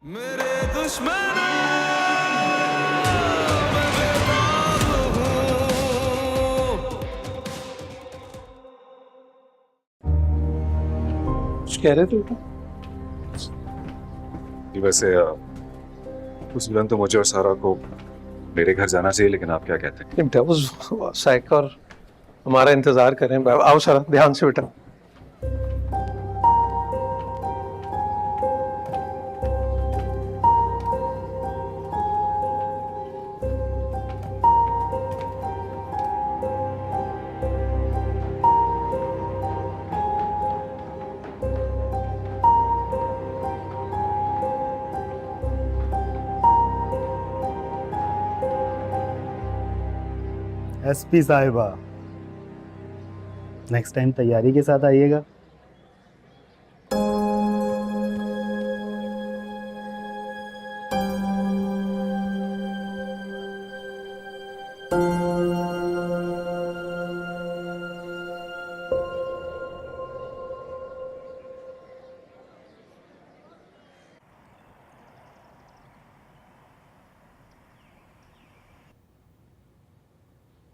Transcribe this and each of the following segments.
मेरे दुश्मन मैं बेताब हूँ। कुछ कह रहे थे बेटा? वैसे उस दिन तो मुझे और सारा को मेरे घर जाना चाहिए, लेकिन आप क्या कहते हैं? बेटा वो साइक और हमारा इंतजार करें। आओ सारा, ध्यान से बेटा। एसपी साहिबा, नेक्स्ट टाइम तैयारी के साथ आइएगा।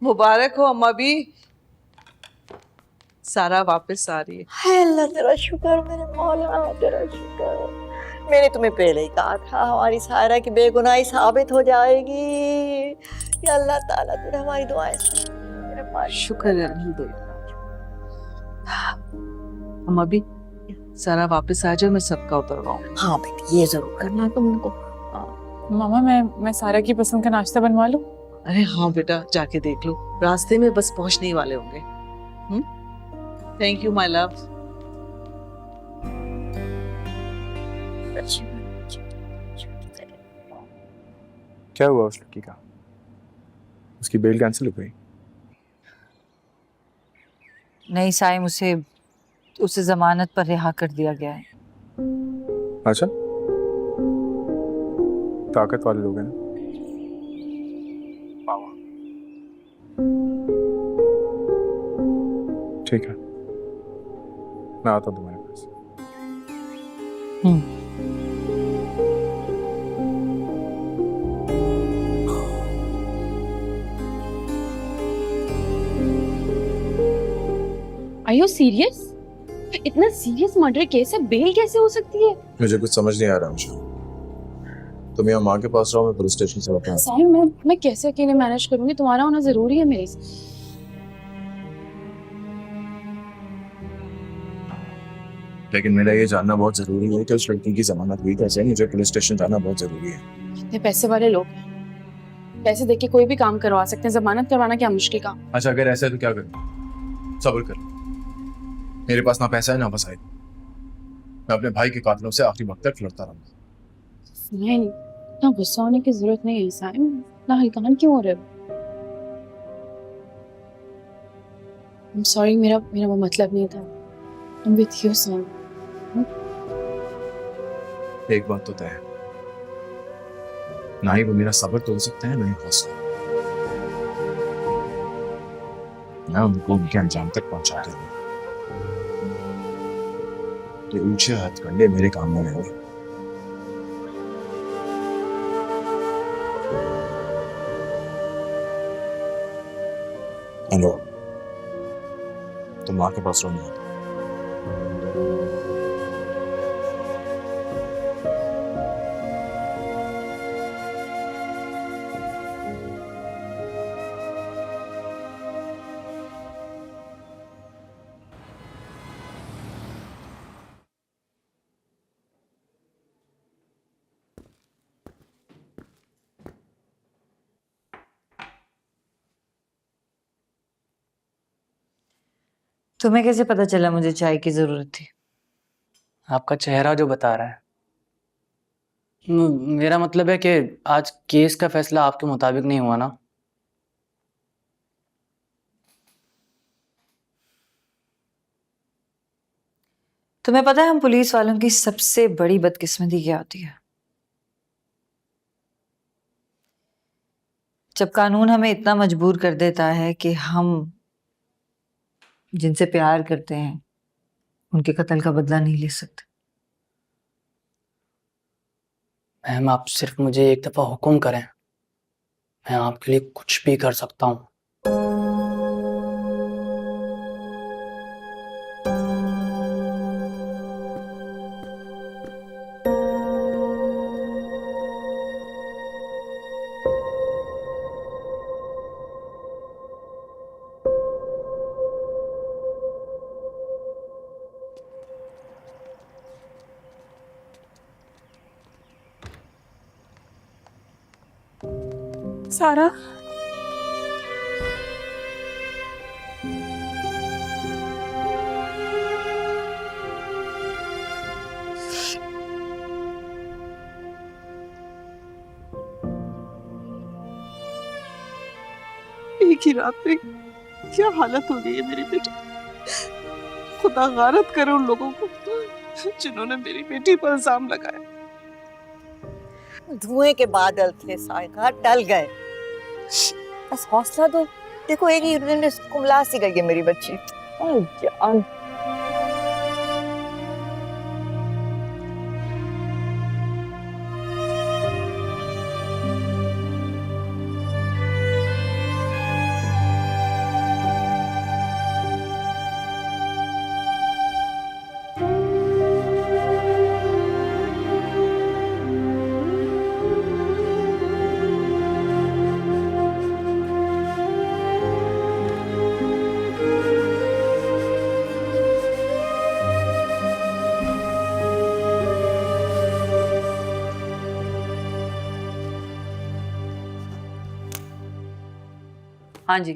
मुबारक हो अम्मा भी, सारा वापस आ रही है। हाय अल्लाह, तेरा शुक्र मेरे मौला, तेरा शुक्र। मैंने तुम्हें पहले ही कहा था हमारी सारा की बेगुनाही साबित हो जाएगी। या अल्लाह ताला तूने हमारी दुआएं सुन मेरे पास। शुक्र है अल्हम्दुलिल्लाह। अम्मा भी, सारा वापस आ जाए, मैं सबका उतरवाऊँ। हाँ बेटी, ये जरूर करना तुम उनको। मामा मैं सारा की पसंद का नाश्ता बनवा लूं? अरे हाँ बेटा, जाके देख लो, रास्ते में बस पहुंचने ही वाले होंगे। Thank you my love. क्या हुआ उस लड़की का? उसकी बेल कैंसिल हो गई? नहीं साइम, उसे जमानत पर रिहा कर दिया गया है। अच्छा, ताकत वाले लोग हैं ना। ठीक है, मैं आता हूँ तुम्हारे पास। Are you serious? इतना सीरियस मर्डर केस है, बेल कैसे हो सकती है? मुझे कुछ समझ नहीं आ रहा। मुझे तुम यहाँ माँ के पास रहो, मैं पुलिस स्टेशन से होता हूँ। साहिब मैं कैसे अकेले मैनेज करूंगी? तुम्हारा होना जरूरी है मेरे साथ। लेकिन मेरा ये जानना बहुत जरूरी है कि उस लड़की की जमानत हुई कैसे। मुझे पुलिस स्टेशन जाना बहुत जरूरी है। इतने पैसे वाले लोग हैं, पैसे देके कोई भी काम करवा सकते हैं, जमानत करवाना क्या मुश्किल काम? अच्छा, अगर ऐसा है तो क्या करूँ? सब्र कर। मेरे पास ना पैसा है ना बसाई। मैं अपने भाई के कातलों से आखिरी वक्त तक लड़ता रहूंगा। नहीं, इतना गुस्सा होने की जरूरत नहीं है साहिब। इतना हल्कान क्यों हो रहे हो? I'm sorry, मेरा वो मतलब नहीं था। I'm with you, son. एक बात तो तय है, ना ही वो मेरा सब्र तोड़ सकते हैं, ना ही हौसला। मैं उनको उनके अंजाम तक पहुंचा दूंगा। ये ऊंचे हथकंडे मेरे काम में नहीं। हेलो, तुम माँ के पास रहो। तुम्हें कैसे पता चला मुझे चाय की जरूरत थी? आपका चेहरा जो बता रहा है। मेरा मतलब है कि आज केस का फैसला आपके मुताबिक नहीं हुआ ना। तुम्हें पता है हम पुलिस वालों की सबसे बड़ी बदकिस्मती क्या होती है? जब कानून हमें इतना मजबूर कर देता है कि हम जिनसे प्यार करते हैं उनके कत्ल का बदला नहीं ले सकते। मैम आप सिर्फ मुझे एक दफ़ा हुक्म करें, मैं आपके लिए कुछ भी कर सकता हूँ। सारा एक ही रात में क्या हालत हो गई है मेरी बेटी। खुदा गारत करे उन लोगों को जिन्होंने मेरी बेटी पर इल्जाम लगाया। धुएं के बादल थे सायका, टल गए। बस हौसला दो। देखो एक ही दिन में कुमला सी गई है मेरी बच्ची। जान हाँ जी।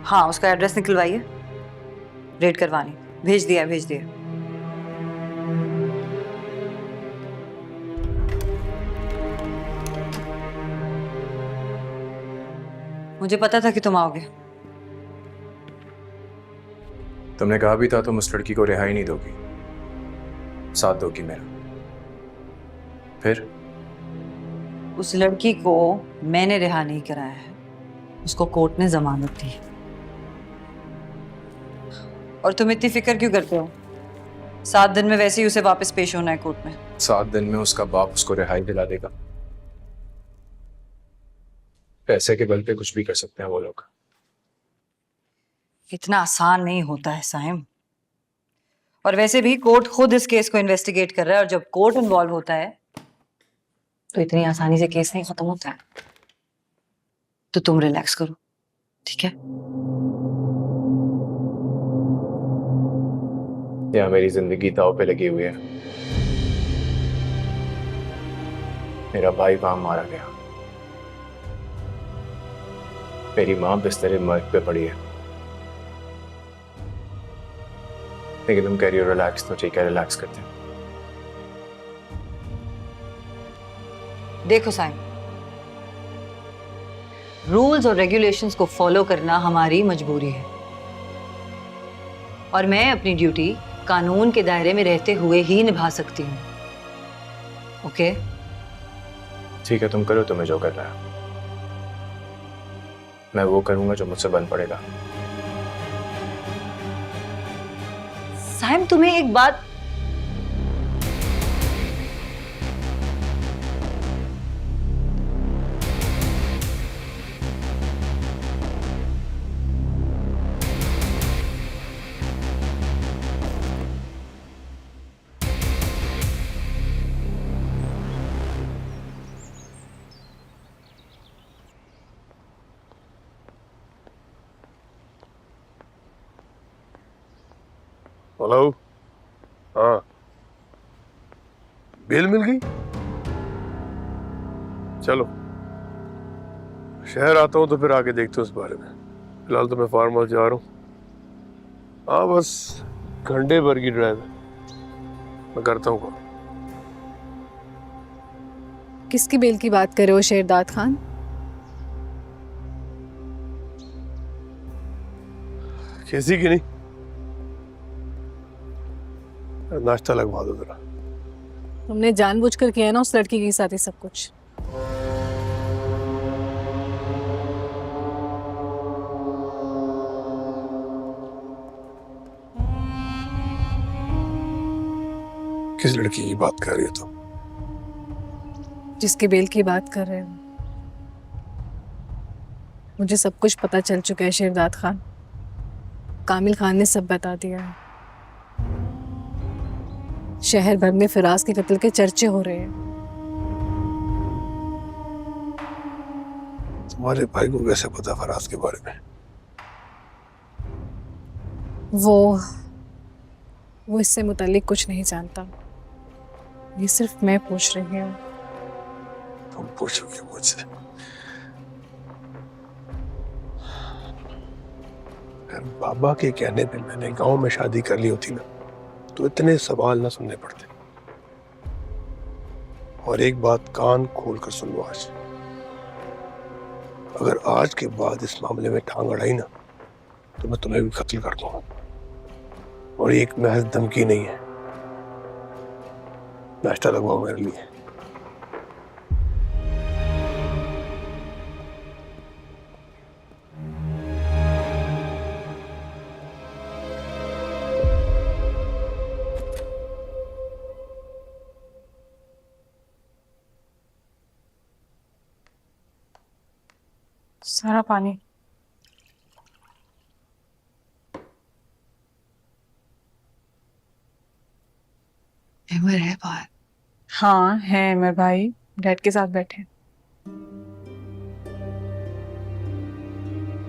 हाँ, उसका एड्रेस निकलवाइए, रेड करवानी। भेज दिया भेज दिया। मुझे पता था कि तुम आओगे। तुमने कहा भी था तुम उस लड़की को रिहाई नहीं दोगी, साथ दोगी मेरा। फिर उस लड़की को मैंने रिहा नहीं कराया है, उसको कोर्ट ने जमानत दी। और तुम इतनी फिक्र क्यों करते हो? 7 दिन में वैसे ही उसे वापस पेश होना है कोर्ट में। 7 दिन में उसका बाप उसको रिहाई दिला देगा। पैसे के बल पे कुछ भी कर सकते हैं वो लोग। इतना आसान नहीं होता है साइम। और वैसे भी कोर्ट खुद इस केस को इन्वेस्टिगेट कर रहा है, और जब कोर्ट इन्वॉल्व होता है तो इतनी आसानी से केस नहीं खत्म होता है। तो तुम रिलैक्स करो, ठीक है? यहाँ मेरी जिंदगी दांव पे लगी हुई है। मेरा भाई वहां मारा गया, मेरी मां बिस्तर मर्ग पे पड़ी है। लेकिन तुम कह रही हो रिलैक्स, तो ठीक है रिलैक्स करते हैं। देखो साइम, रूल्स और रेगुलेशंस को फॉलो करना हमारी मजबूरी है, और मैं अपनी ड्यूटी कानून के दायरे में रहते हुए ही निभा सकती हूँ। ओके? ठीक है, तुम करो तुम्हें जो करना है। मैं वो करूंगा जो मुझसे बन पड़ेगा। साइम, तुम्हें एक बात हेलो। हाँ, बेल मिल गई? चलो शहर आता हूँ तो फिर आके देखते हो उस बारे में। फिलहाल तो मैं फार्म हाउस जा रहा हूँ। हाँ, बस घंटे भर की ड्राइव है, मैं करता हूँ कॉल। किसकी बेल की बात कर रहे हो शेरदाद खान? किसी की नहीं। नाश्ता लगवा दो जरा। तुमने जानबूझकर किया है ना उस लड़की के साथ ही सब कुछ। किस लड़की की बात कर रही हो तुम? जिसके बेल की बात कर रहे हो। मुझे सब कुछ पता चल चुका है शेरदाद खान। कामिल खान ने सब बता दिया है। शहर भर में फिराज के कत्ल के चर्चे हो रहे हैं। तुम्हारे भाई को कैसे पता फराज के बारे में? वो इससे मुतालिक कुछ नहीं जानता। ये सिर्फ मैं पूछ रही हूँ। तुम पूछोगे मुझसे? अगर बाबा के कहने पे मैंने गांव में शादी कर ली होती ना, तो इतने सवाल ना सुनने पड़ते। और एक बात कान खोल कर सुन लो आज, अगर आज के बाद इस मामले में टांग अड़ाई ना, तो मैं तुम्हें भी कत्ल कर दूंगा। और ये एक महज धमकी नहीं है। नाश्ता लगवाओ मेरे लिए। सारा पानी। अमर है बाहर? हाँ है मेरे भाई, डैड के साथ बैठे।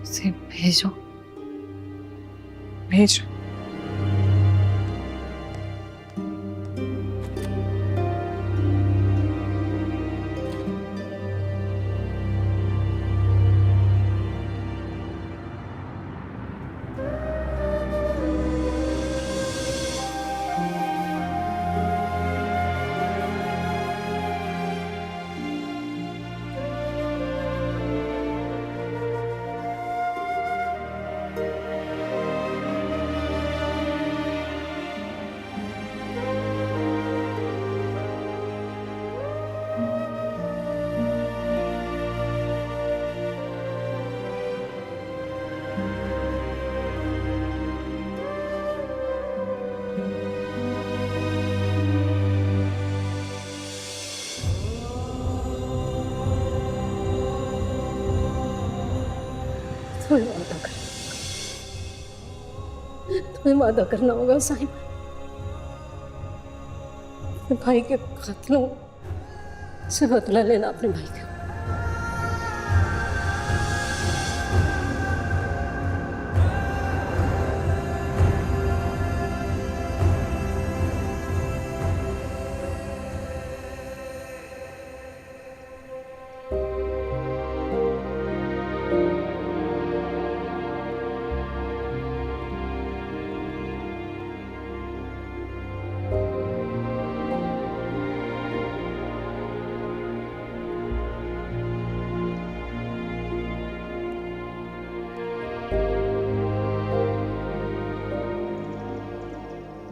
उसे भेजो। भेज। तुम्हें वादा करना होगा साहिब। अपने भाई के कातिलों से बदला लेना अपने भाई का।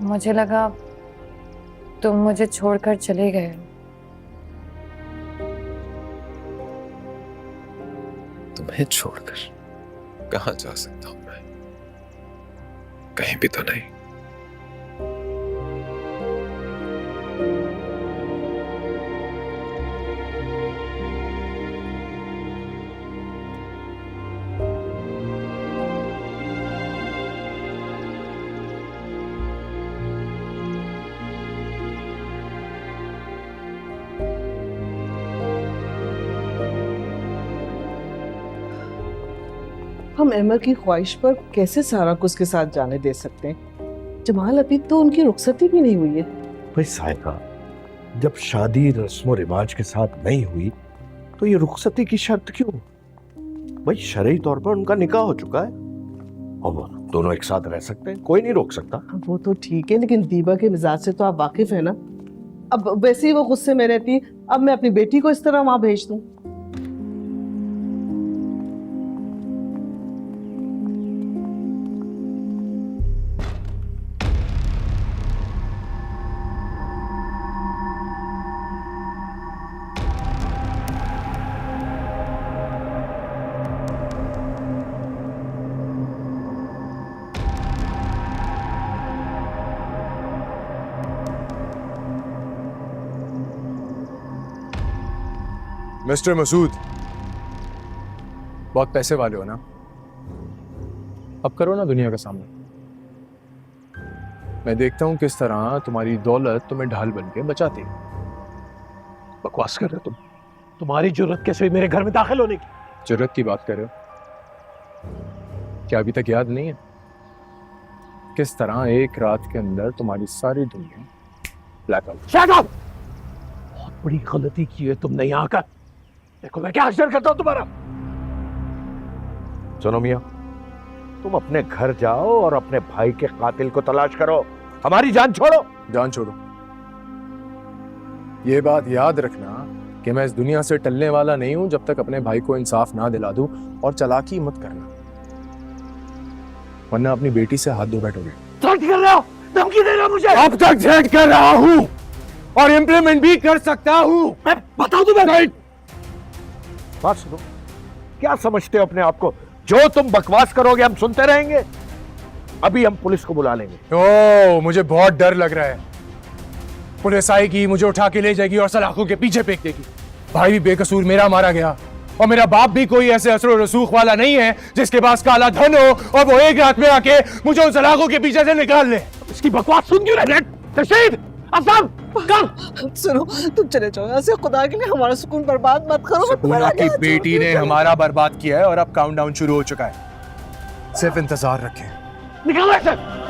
मुझे लगा तुम मुझे छोड़कर चले गए। तुम्हें छोड़कर कहाँ जा सकता हूं मैं? कहीं भी तो नहीं। हम अहमद की ख्वाहिश पर कैसे सारा कुछ उसके साथ जाने दे सकते हैं? जमाल अभी तो उनकी रुखसती भी नहीं हुई है। भाई साहिबा, जब शादी रस्म रिवाज के साथ नहीं हुई तो ये रुखसती की शर्त क्यों? भाई शरई तौर पर उनका निकाह हो चुका है और वो दोनों एक साथ रह सकते हैं, कोई नहीं रोक सकता। वो तो ठीक है, लेकिन दीबा के मिजाज से तो आप वाकिफ है ना। अब वैसे ही वो गुस्से में रहती, अब मैं अपनी बेटी को इस तरह वहां भेज दूं? मिस्टर मसूद, बहुत पैसे वाले हो ना, अब करो ना दुनिया का सामना। मैं देखता हूं किस तरह तुम्हारी दौलत तुम्हें ढाल बन के बचाती है। बकवास कर रहे हो तुम। तुम्हारी जरूरत कैसे हुई मेरे घर में दाखिल होने की? जरूरत की बात कर रहे हो? क्या अभी तक याद नहीं है किस तरह एक रात के अंदर तुम्हारी सारी दुनिया ब्लैकआउट? Shut up! बहुत बड़ी गलती की है तुमने यहाँ आकर। देखो मैं क्या हश्र करता हूँ तुम्हारा। सुनो मियां, तुम अपने घर जाओ और अपने भाई के कातिल को तलाश करो। हमारी जान छोड़ो। जान छोड़ो, ये बात याद रखना कि मैं इस दुनिया से टलने वाला नहीं हूं जब तक अपने भाई को इंसाफ ना दिला दूं। और चालाकी मत करना, वरना अपनी बेटी से हाथ धो बैठोगे। थ्रेट कर रहे हो? धमकी दे रहे हो मुझे? अब तक थ्रेट कर रहा हूं और इंप्लीमेंट भी कर सकता हूं। मैं बताऊं तुम्हें? बात सुनो, क्या समझते हो अपने आप को? जो तुम बकवास करोगे हम सुनते रहेंगे? अभी हम पुलिस को बुला लेंगे। ओह, मुझे बहुत डर लग रहा है। पुलिस आएगी, मुझे उठा के ले जाएगी और सलाखों के पीछे फेंक देगी। भाई भी बेकसूर मेरा मारा गया और मेरा बाप भी कोई ऐसे असर रसूख वाला नहीं है जिसके पास काला धन हो और वो एक रात में आके मुझे उन सलाखों के पीछे से निकाल ले। इसकी बकवास सुन क्यों रहे? रशीद, अफसाब, कम। सुनो, तुम चले जाओ यहाँ से। खुदा के लिए हमारा सुकून बर्बाद मत करो। सुकूना की बेटी ने हमारा बर्बाद किया है और अब काउंटडाउन शुरू हो चुका है। सिर्फ इंतजार रखें। निकालो ऐसे।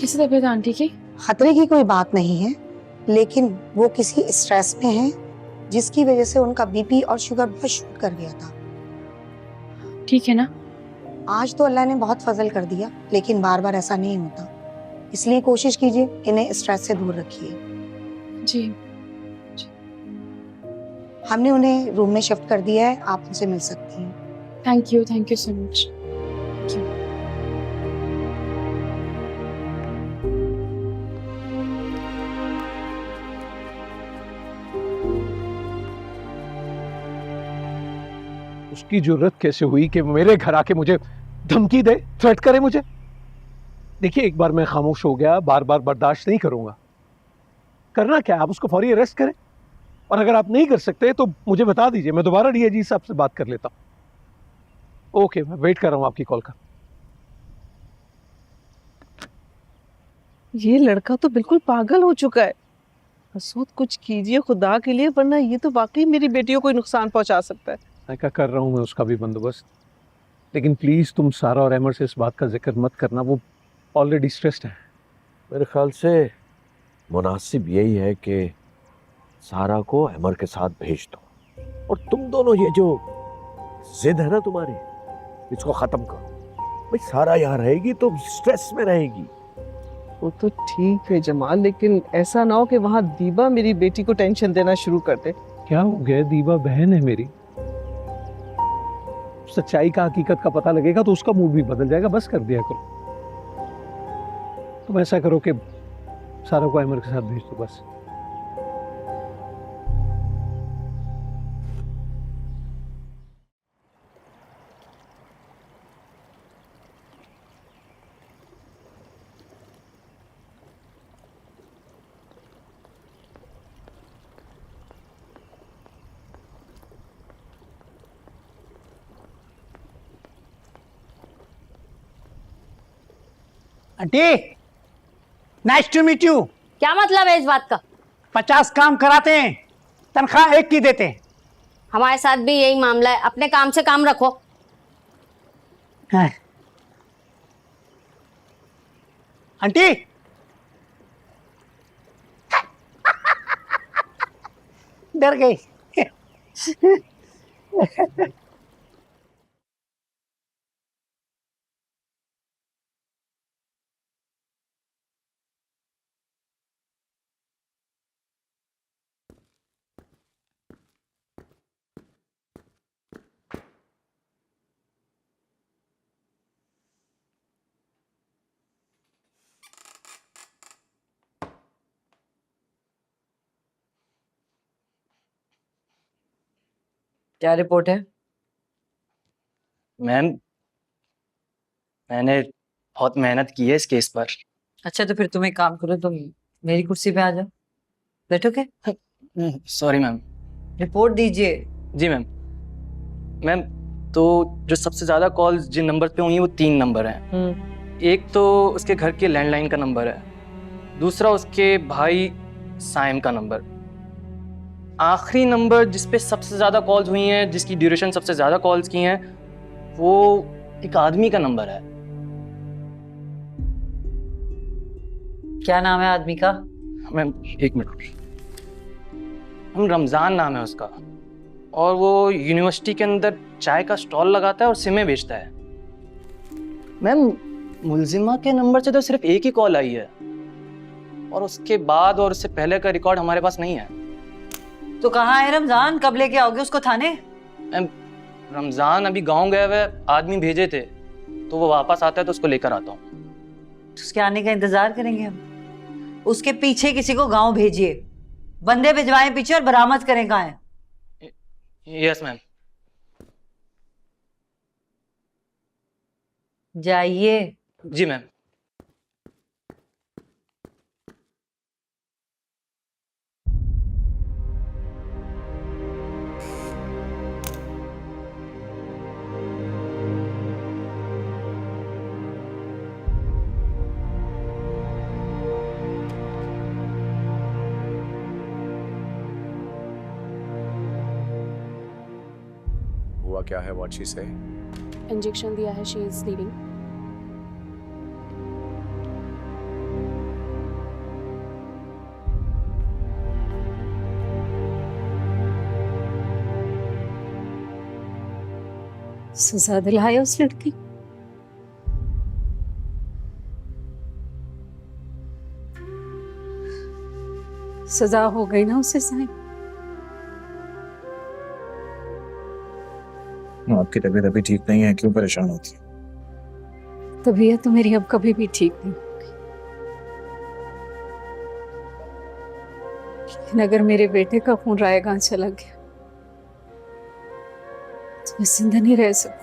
कैसी तबीयत आंटी की? खतरे की कोई बात नहीं है, लेकिन वो किसी स्ट्रेस में है जिसकी वजह से उनका बीपी और शुगर बहुत शूट कर गया था। ठीक है ना? आज तो अल्लाह ने बहुत फजल कर दिया, लेकिन बार बार ऐसा नहीं होता। इसलिए कोशिश कीजिए इन्हें स्ट्रेस से दूर रखिए। जी। हमने उन्हें रूम में शिफ्ट कर दिया है, आप उनसे मिल सकती हैं। Thank you so much. उसकी जरूरत कैसे हुई कि मेरे घर आके मुझे धमकी दे, थ्रेट करे मुझे? देखिए, एक बार मैं खामोश हो गया, बार बार बर्दाश्त नहीं करूंगा। करना क्या, आप उसको फौरी अरेस्ट करें, और अगर आप नहीं कर सकते तो मुझे बता दीजिए, मैं दोबारा डीआईजी साहब से बात कर लेता हूँ। ओके, मैं वेट कर रहा हूँ आपकी कॉल का। ये लड़का तो बिल्कुल पागल हो चुका है। मसूद, कुछ कीजिए खुदा के लिए, वरना ये तो वाकई मेरी बेटियों को नुकसान पहुंचा सकता है। मैं क्या कर रहा हूँ, मैं उसका भी बंदोबस्त। लेकिन प्लीज तुम सारा और अमर से इस बात का जिक्र मत करना, वो ऑलरेडी स्ट्रेस्ड है। मेरे ख्याल से मुनासिब यही है कि सारा को अमर के साथ भेज दो, और तुम दोनों ये जो जिद है ना तुम्हारी, इसको खत्म करो। भाई सारा यहाँ रहेगी तो स्ट्रेस में रहेगी। वो तो ठीक है जमाल, लेकिन ऐसा ना हो कि वहाँ दीबा मेरी बेटी को टेंशन देना शुरू कर दे। क्या हो गया? दीबा बहन है मेरी। सच्चाई का, हकीकत का पता लगेगा तो उसका मूड भी बदल जाएगा। बस कर दिया करो। तुम ऐसा करो कि सारा को अमर के साथ भेज दो बस। Aunty, nice to meet you. क्या मतलब है इस बात का? 50 काम कराते हैं, तनख्वाह 1 की देते हैं। हमारे साथ भी यही मामला है, अपने काम से काम रखो। हाँ। आंटी, डर गई। क्या रिपोर्ट है? मैम, मैंने बहुत मेहनत की है इस केस पर। अच्छा तो फिर तुम एक काम करो, तुम मेरी कुर्सी पे आ जाओ, बैठोगे? Sorry ma'am. रिपोर्ट दीजिए। जी मैम। मैम, तो जो सबसे ज़्यादा कॉल्स जिन नंबर पे हुई हैं वो 3 नंबर हैं। एक तो उसके घर के लैंडलाइन का नंबर है, दूसरा उसके भाई साइम का नंबर, आखिरी नंबर जिस पे सबसे ज़्यादा कॉल्स हुई हैं, जिसकी ड्यूरेशन सबसे ज़्यादा कॉल्स की हैं, वो एक आदमी का नंबर है। क्या नाम है आदमी का? मैम एक मिनट। हम रमज़ान नाम है उसका, और वो यूनिवर्सिटी के अंदर चाय का स्टॉल लगाता है और सिमें बेचता है। मैम, मुलजिमा के नंबर से तो सिर्फ एक ही कॉल आई है, और उसके बाद और उससे पहले का रिकॉर्ड हमारे पास नहीं है। तो कहाँ है रमजान? कब लेके आओगे उसको थाने? मैम, रमज़ान अभी गांव गए हुए, आदमी भेजे थे, तो वो वापस आता है तो उसको लेकर आता हूँ। उसके आने का इंतजार करेंगे हम। उसके पीछे किसी को गांव भेजिए, बंदे भिजवाएं पीछे और बरामद करें कहाँ है। Yes ma'am. जाइए। जी मैम। हुआ क्या है? व्हाट शी से? इंजेक्शन दिया है, शी इज लीविंग। सजा दिलाया उस लड़की। सजा हो गई ना उसे साईं। आपकी तबीयत अभी ठीक नहीं है, क्यों परेशान होती है? तबीयत तो मेरी अब कभी भी ठीक नहीं होगी, लेकिन अगर मेरे बेटे का खून रायगां चला गया तो मैं जिंदा नहीं रह सकती।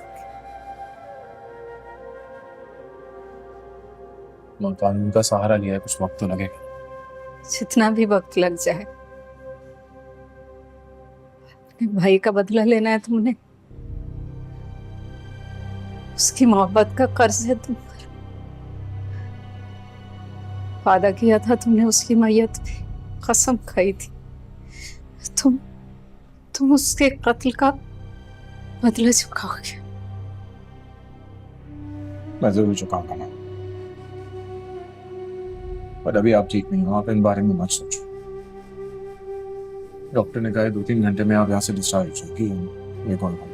कानून का सहारा लिया है, कुछ वक्त तो लगेगा। जितना भी वक्त लग जाए, अपने भाई का बदला लेना है तुमने। उसकी मोहब्बत का कर्ज है तुम पर। वादा किया था तुमने उसकी मैयत पे, कसम खाई थी। तुम उसके कत्ल का बदला चुकाओगे। मैं जरूर चुकाऊंगा ना, पर अभी आप ठीक नहीं हो, आप इन बारे में मत सोचो। डॉक्टर ने कहा है 2-3 घंटे में आप यहाँ से डिस्चार्ज हो जाएगी। ये कौन है?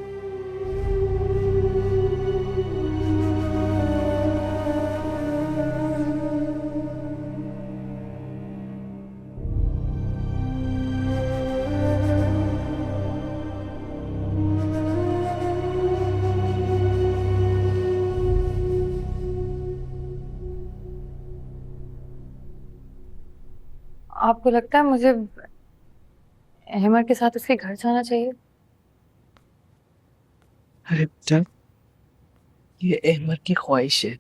आपको लगता है मुझे अहमर के साथ उसके घर जाना चाहिए? अरे बेटा, ये अहमर की ख्वाहिश है,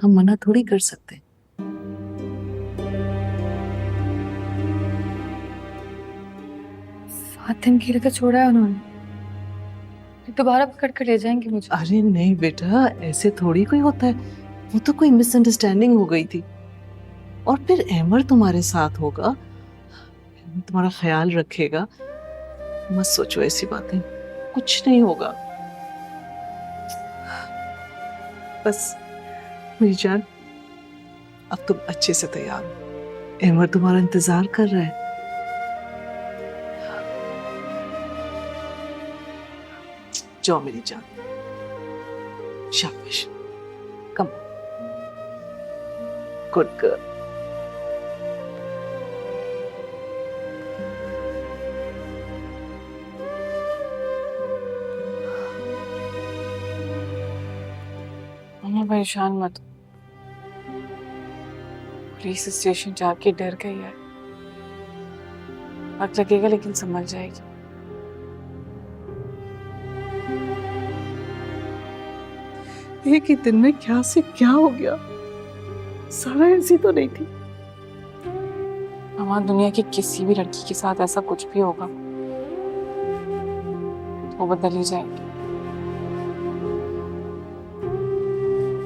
हम मना थोड़ी कर सकते। 7 दिन के लिए तो छोड़ा है उन्होंने, दोबारा पकड़ कर ले जाएंगे मुझे। अरे नहीं बेटा, ऐसे थोड़ी कोई होता है, वो तो कोई मिसअंडरस्टैंडिंग हो गई थी। और फिर अहमर तुम्हारे साथ होगा, तुम्हारा ख्याल रखेगा। मत सोचो ऐसी बातें, कुछ नहीं होगा। बस मेरी जान, अब तुम अच्छे से तैयार हो, अहमर तुम्हारा इंतजार कर रहा है। जाओ मेरी जान, शाबाश, कम, गुड गर्ल। मम्मा परेशान मत हो। पुलिस स्टेशन जाके डर गई है, वक्त लगेगा लेकिन संभल जाएगी। एक ही दिन में क्या से क्या हो गया, सारा ऐसी तो नहीं थी। मम्मा दुनिया की किसी भी लड़की के साथ ऐसा कुछ भी होगा तो वो बदल ही जाएगी।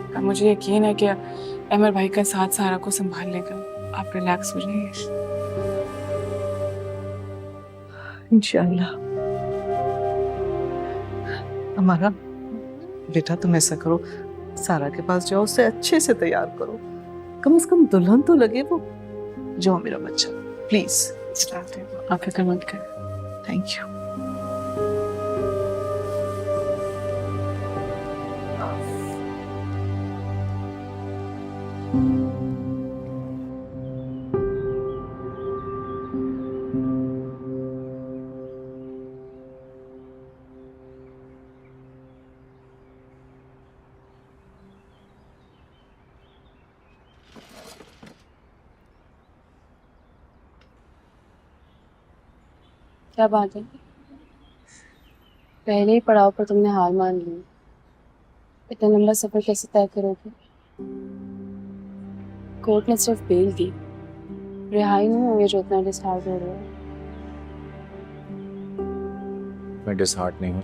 और मुझे यकीन है कि अमर भाई का साथ सारा को संभाल लेगा। आप रिलैक्स हो जाइए। इंशाल्लाह। हमारा बेटा, तुम ऐसा करो, सारा के पास जाओ, उसे अच्छे से तैयार करो, कम से कम दुल्हन तो लगे वो। जाओ मेरा बच्चा, प्लीज। आप फिक्र मत करें। Thank you. क्या बात है, पहले ही पड़ाव पर तुमने हार मान ली। इतना लंबा सफर कैसे तय करोगे? कोर्ट ने सिर्फ बेल दी, रिहाई नहीं होंगे जो इतना डिसहार्ट हो रहे हो। मैं डिसहार्ट नहीं हूँ।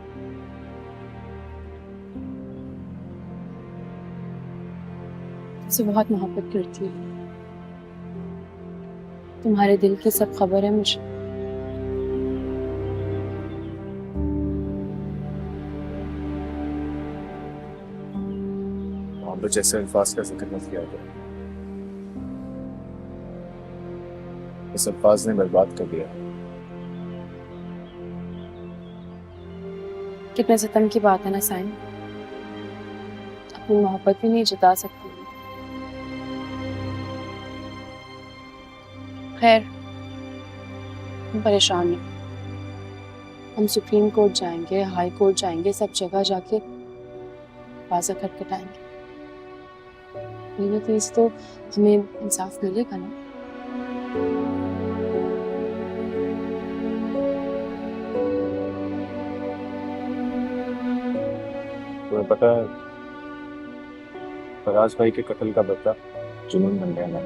तुमसे बहुत मोहब्बत करती हूँ, तुम्हारे दिल की सब खबर है मुझे। मोहब्बत जैसे अल्फाज का जिक्र मत किया गया, इस अल्फाज ने बर्बाद कर दिया। कितने सितम की बात है ना साइन, अपनी मोहब्बत भी नहीं जता सकती। खैर, हम परेशान नहीं, हम सुप्रीम कोर्ट जाएंगे, हाई कोर्ट जाएंगे, सब जगह जाके बाज़ा खटखटाएंगे। कहीं ना कहीं से तो हमें इंसाफ मिलेगा ना। तुम्हें पता है, फराज भाई के कत्ल का बदला जुनून बन गया ना,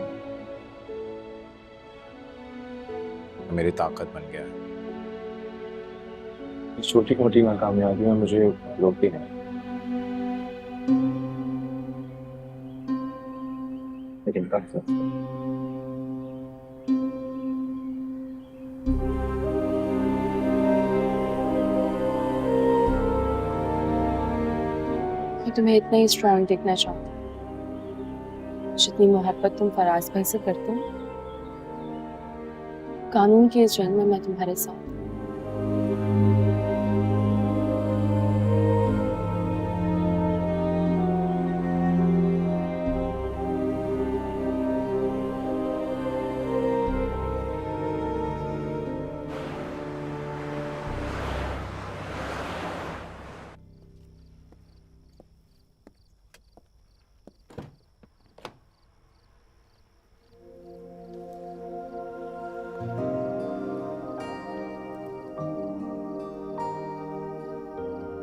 मेरी ताकत बन गया है। इस छोटी मोटी नाकामयाबियां मुझे रोकती हैं, लेकिन कब मैं तुम्हें इतना ही स्ट्रांग देखना चाहती हूँ जितनी मोहब्बत तुम फराज भाई से करते हो। कानून की इस जंग में मैं तुम्हारे साथ।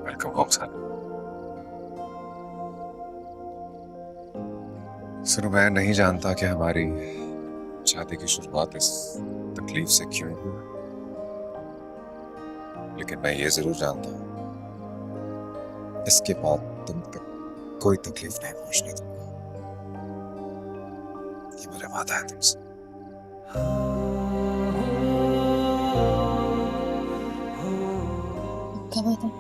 Welcome home sir. सुनो, मैं नहीं जानता कि हमारी शादी की शुरुआत इस तकलीफ से क्यों हुई, लेकिन मैं ये जरूर जानता हूँ, इसके बाद तुम तक कोई तकलीफ नहीं पहुंचने दूंगा। ये मेरा वादा है तुमसे। क्या बात है?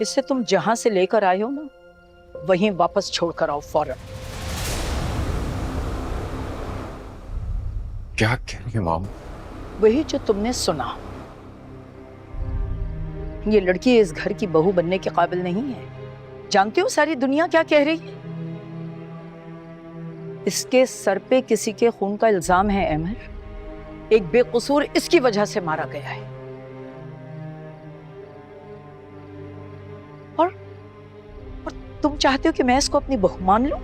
इसे तुम जहां से लेकर आए हो ना, वहीं वापस छोड़कर आओ फौरन। क्या कह रही है माम? वही जो तुमने सुना। ये लड़की इस घर की बहू बनने के काबिल नहीं है। जानते हो सारी दुनिया क्या कह रही है? इसके सर पे किसी के खून का इल्जाम है अहमद। एक बेकसूर इसकी वजह से मारा गया है। और तुम चाहते हो कि मैं इसको अपनी बहू मान लूं?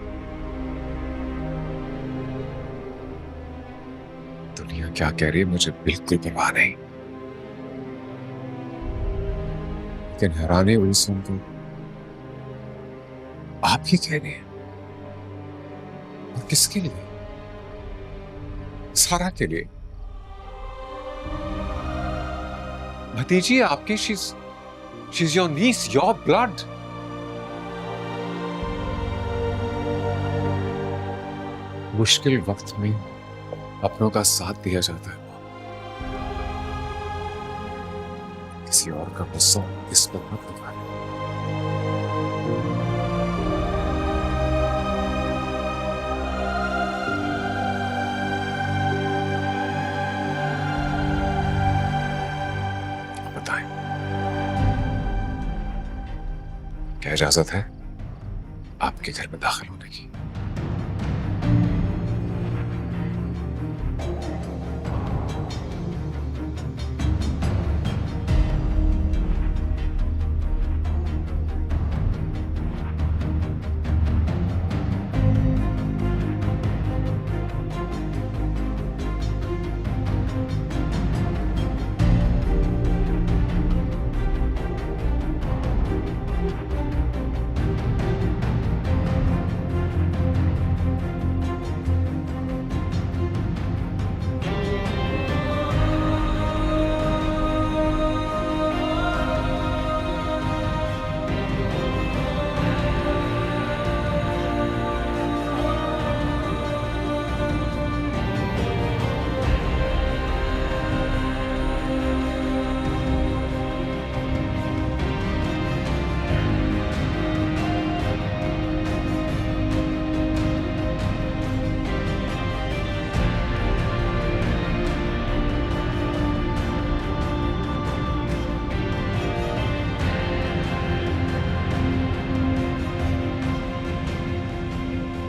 दुनिया क्या कह रही है मुझे बिल्कुल परवाह नहीं, लेकिन हैरानी हुई सुनकर आप ही कह रही हैं। और किसके लिए? सारा के लिए। भतीजी आपकी, she's your niece, your blood. मुश्किल वक्त में अपनों का साथ दिया जाता है। किसी और का गुस्सा इस पर मत दिखाएं। बताएं, क्या इजाजत है आपके घर में दाखिल होने की?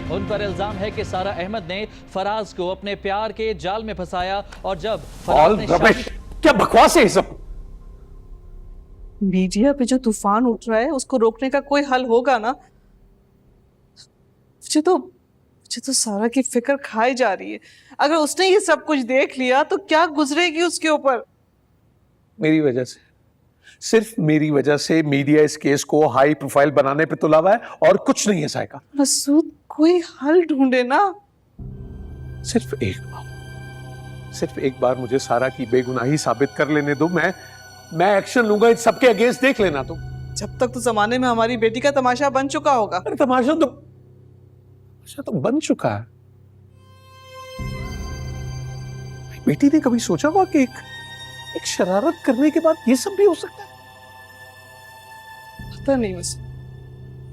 उन पर इल्जाम है कि सारा अहमद ने फराज को अपने प्यार के जाल में फंसाया और जब फराज ने क्या बकवास है ये सब? मीडिया पे जो तूफान उठ रहा है उसको रोकने का कोई हल होगा ना? मुझे तो सारा की फिक्र खाई जा रही है। अगर उसने ये सब कुछ देख लिया तो क्या गुजरेगी उसके ऊपर? मेरी वजह से, सिर्फ मेरी वजह से मीडिया इस केस को हाई प्रोफाइल बनाने पे तुला हुआ है और कुछ नहीं है सायका। मसूद, कोई हल ढूंढे ना। सिर्फ एक बार मुझे सारा की बेगुनाही साबित कर लेने दो। मैं एक्शन लूंगा इन सबके अगेंस्ट। देख लेना तुम। जब तक तो जमाने में हमारी बेटी का तमाशा बन चुका होगा। अरे तमाशा तो बन चुका है। बेटी ने कभी सोचा हुआ कि एक शरारत करने के बाद ये सब भी हो सकता है? पता नहीं मसूद,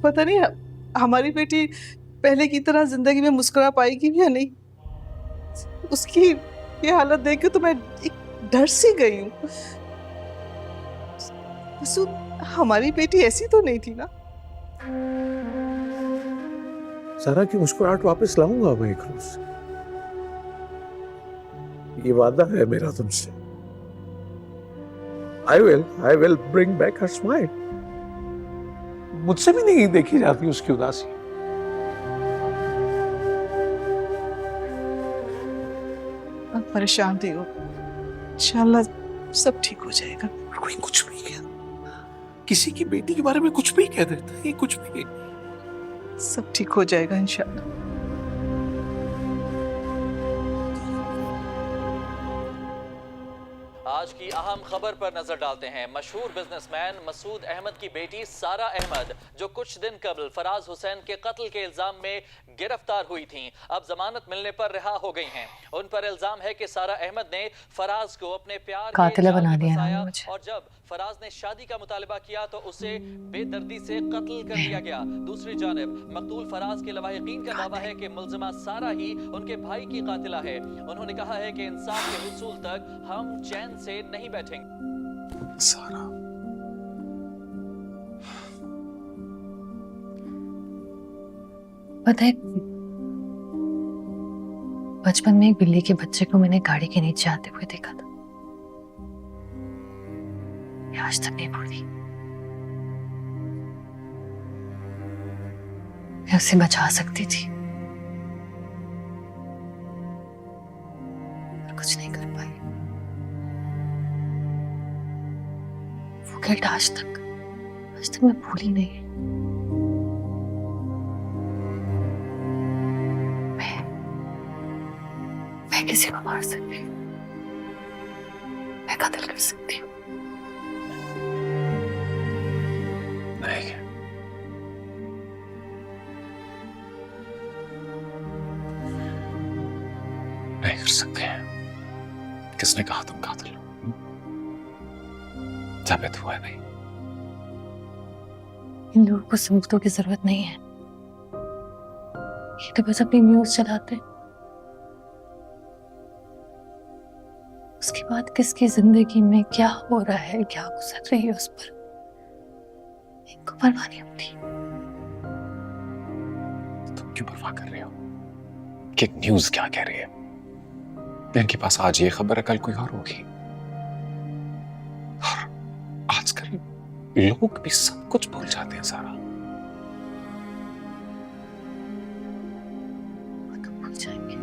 पता नहीं हमारी बेटी पहले की तरह जिंदगी में मुस्कुरा पाएगी या नहीं। उसकी ये हालत देख के तो मैं एक डर सी गई हूँ। मसूद, हमारी बेटी ऐसी तो नहीं थी ना? सारा की मुस्कुराहट वापस लाऊंगा मैं एक रोज। ये वादा है मेरा तुमसे। I will bring back her smile. मुझसे भी नहीं देखी जाती उसकी उदासी। अब परेशान नहीं हो, इंशाल्लाह सब ठीक हो जाएगा। कोई कुछ भी कह, किसी की बेटी के बारे में कुछ भी कह देता है, कुछ भी। सब ठीक हो जाएगा इंशाल्लाह। आज की अहम खबर पर नजर डालते हैं। मशहूर बिजनेसमैन मसूद अहमद की बेटी सारा अहमद, जो कुछ दिन कबल फराज हुसैन के कत्ल के इल्जाम में गिरफ्तार हुई थीं, अब जमानत मिलने पर रिहा हो गई हैं। उन पर इल्जाम है कि सारा अहमद ने फराज को अपने प्यार के कातिला जाल बना में दिया ना फंसाया मुझे। और जब फराज ने शादी का मुतालबा किया तो उसे बेदर्दी से कत्ल कर दिया गया। दूसरी जानिब मकतूल फराज के लवाहिकीन का दावा है कि मुल्जिमा सारा ही उनके भाई की कातिला है। उन्होंने कहा है कि इंसाफ के हुसूल तक हम चैन से नहीं बैठेंगे। सारा पता है, बचपन में एक बिल्ली के बच्चे को मैंने गाड़ी के नीचे आते हुए देखा था। मैं आज तक नहीं भूली। मैं उसे बचा सकती थी, पर कुछ नहीं कर पाई। वो गिल्ट आज तक मैं भूली नहीं। मैं किसी को मार सकती हूँ, मैं कत्ल कर सकती हूँ। नहीं, नहीं कर सकते। किसने कहा तुम कातिल हो? साबित हुआ नहीं। इन लोगों को सबूतों की जरूरत नहीं है, ये तो बस अपनी न्यूज चलाते हैं। उसके बाद किसकी जिंदगी में क्या हो रहा है, क्या गुजर रही है, उस पर इनको परवाह नहीं होती। तुम क्यों परवाह कर रहे हो कि न्यूज़ क्या कह रही है? इनके पास आज ये खबर है, कल कोई और होगी। और आजकल लोग भी सब कुछ भूल जाते हैं सारा। भूल जाएंगे।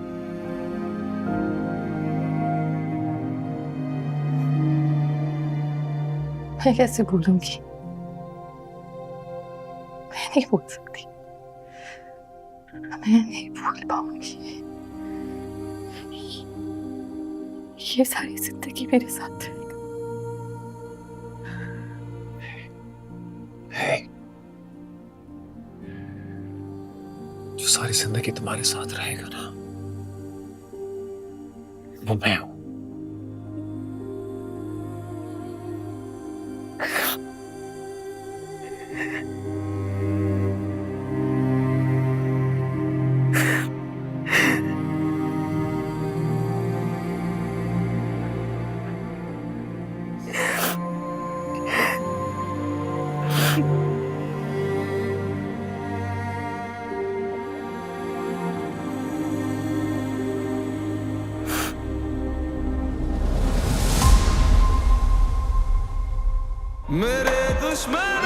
मैं कैसे भूलूंगी? मैं नहीं भूल सकती, मैं नहीं भूल पाऊंगी। ये सारी जिंदगी मेरे साथ रहेगा। है जो सारी जिंदगी तुम्हारे साथ रहेगा ना, वो मैं हूं। मेरे दुश्मन